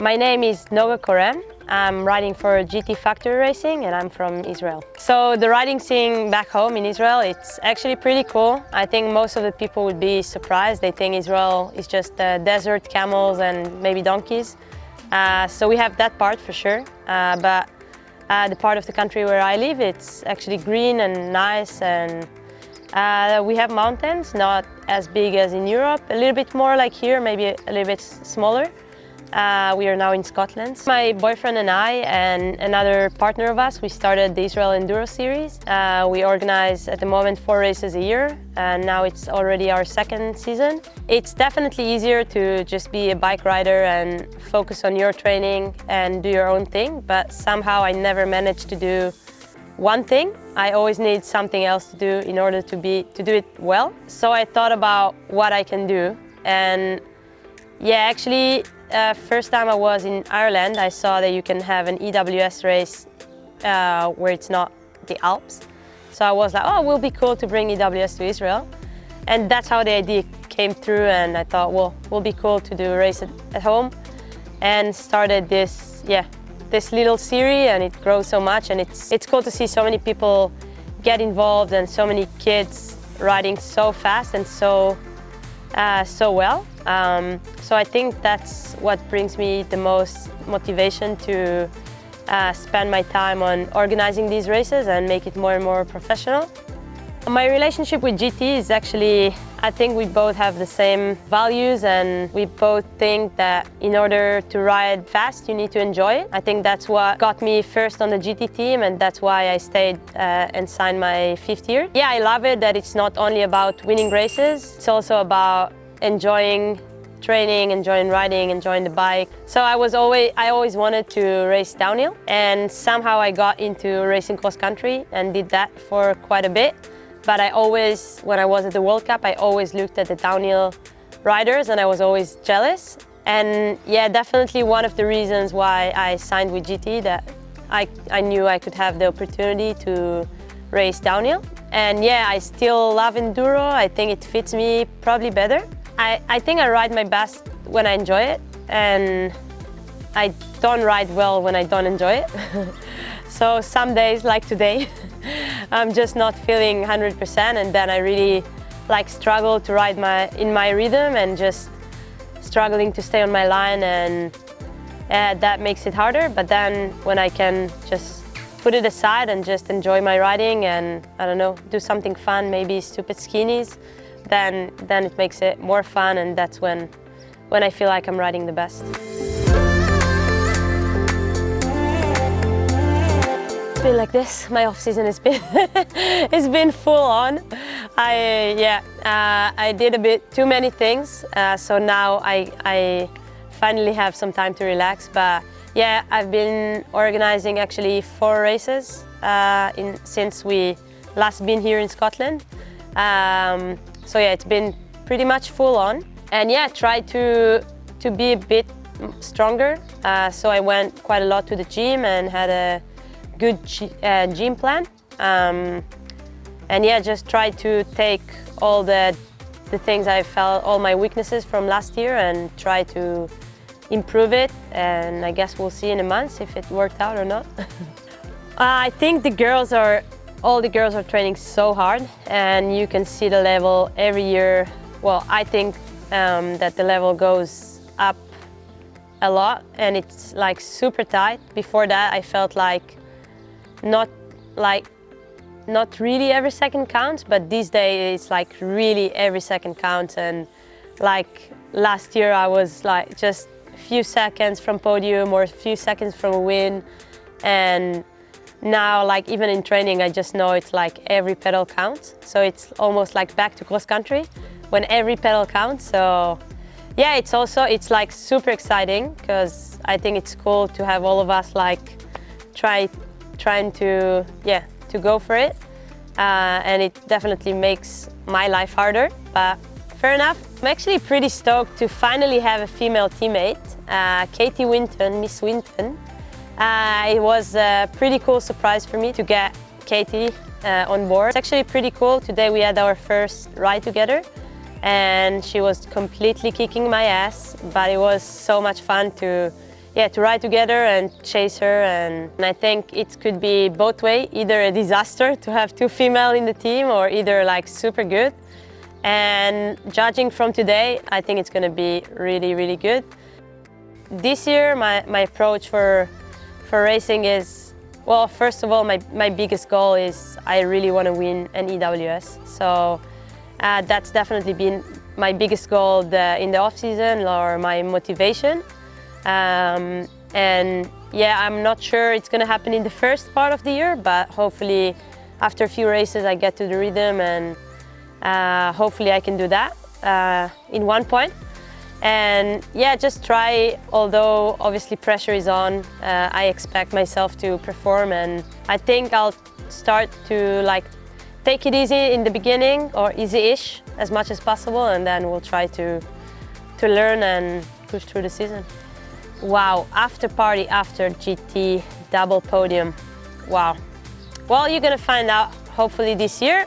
My name is Noga Korem. I'm riding for GT Factory Racing and I'm from Israel. So the riding scene back home in Israel, it's actually pretty cool. I think most of the people would be surprised. They think Israel is just desert, camels and maybe donkeys. So we have that part for sure. But the part of the country where I live, it's actually green and nice, and we have mountains, not as big as in Europe, a little bit more like here, maybe a little bit smaller. We are now in Scotland. My boyfriend and I and another partner of us, we started the Israel Enduro+Series. We organize at the moment 4 races a year, and now it's already our 2nd season. It's definitely easier to just be a bike rider and focus on your training and do your own thing, but somehow I never managed to do one thing. I always need something else to do in order to do it well. So I thought about what I can do, and yeah, actually, first time I was in Ireland, I saw that you can have an EWS race where it's not the Alps. So I was like, oh, it will be cool to bring EWS to Israel. And that's how the idea came through, and I thought, well, it will be cool to do a race at home. And started this little series, and it grows so much, and it's cool to see so many people get involved and so many kids riding so fast and so well. So I think that's what brings me the most motivation to spend my time on organizing these races and make it more and more professional. My relationship with GT is actually, I think we both have the same values, and we both think that in order to ride fast, you need to enjoy it. I think that's what got me first on the GT team, and that's why I stayed and signed my 5th year. Yeah, I love it that it's not only about winning races, it's also about enjoying training, enjoying riding, enjoying the bike. So I always wanted to race downhill, and somehow I got into racing cross country and did that for quite a bit. But I always, when I was at the World Cup, I always looked at the downhill riders and I was always jealous. And yeah, definitely one of the reasons why I signed with GT, that I knew I could have the opportunity to race downhill. And yeah, I still love enduro. I think it fits me probably better. I think I ride my best when I enjoy it, and I don't ride well when I don't enjoy it. So some days, like today, I'm just not feeling 100%, and then I really struggle to ride in my rhythm and just struggling to stay on my line, and that makes it harder. But then when I can just put it aside and just enjoy my riding and, I don't know, do something fun, maybe stupid skinnies, then it makes it more fun, and that's when I feel like I'm riding the best. It's been like this. My off-season has been it's been full on. I did a bit too many things, so now I finally have some time to relax. But yeah, I've been organizing actually 4 races since we last been here in Scotland. So yeah, it's been pretty much full on, and yeah, tried to be a bit stronger. So I went quite a lot to the gym and had a good gym plan, and yeah, just tried to take all the things I felt, all my weaknesses from last year, and try to improve it. And I guess we'll see in a month if it worked out or not. I think all the girls are training so hard, and you can see the level every year. Well, I think that the level goes up a lot, and it's super tight. Before that, I felt not really every second counts, but these days it's really every second counts. And last year I was just a few seconds from podium or a few seconds from a win, and now even in training I just know it's every pedal counts. So it's almost back to cross country when every pedal counts. So yeah, it's super exciting, because I think it's cool to have all of us trying to go for it, and it definitely makes my life harder, but fair enough. I'm actually pretty stoked to finally have a female teammate, Katie Winton, Miss Winton. It was a pretty cool surprise for me to get Katie on board. It's actually pretty cool. Today we had our first ride together, and she was completely kicking my ass, but it was so much fun to yeah, to ride together and chase her. And I think it could be both way, either a disaster to have 2 female in the team or either like super good. And judging from today, I think it's going to be really, really good. This year, my approach for racing is, well, first of all, my biggest goal is I really want to win an EWS. So that's definitely been my biggest goal in the off-season, or my motivation. And yeah, I'm not sure it's going to happen in the first part of the year, but hopefully after a few races I get to the rhythm, and hopefully I can do that in one point. And yeah, just try, although obviously pressure is on, I expect myself to perform, and I think I'll start to like take it easy in the beginning, or easy-ish as much as possible, and then we'll try to learn and push through the season. Wow, after party after GT double podium. Wow. Well, you're gonna find out hopefully this year.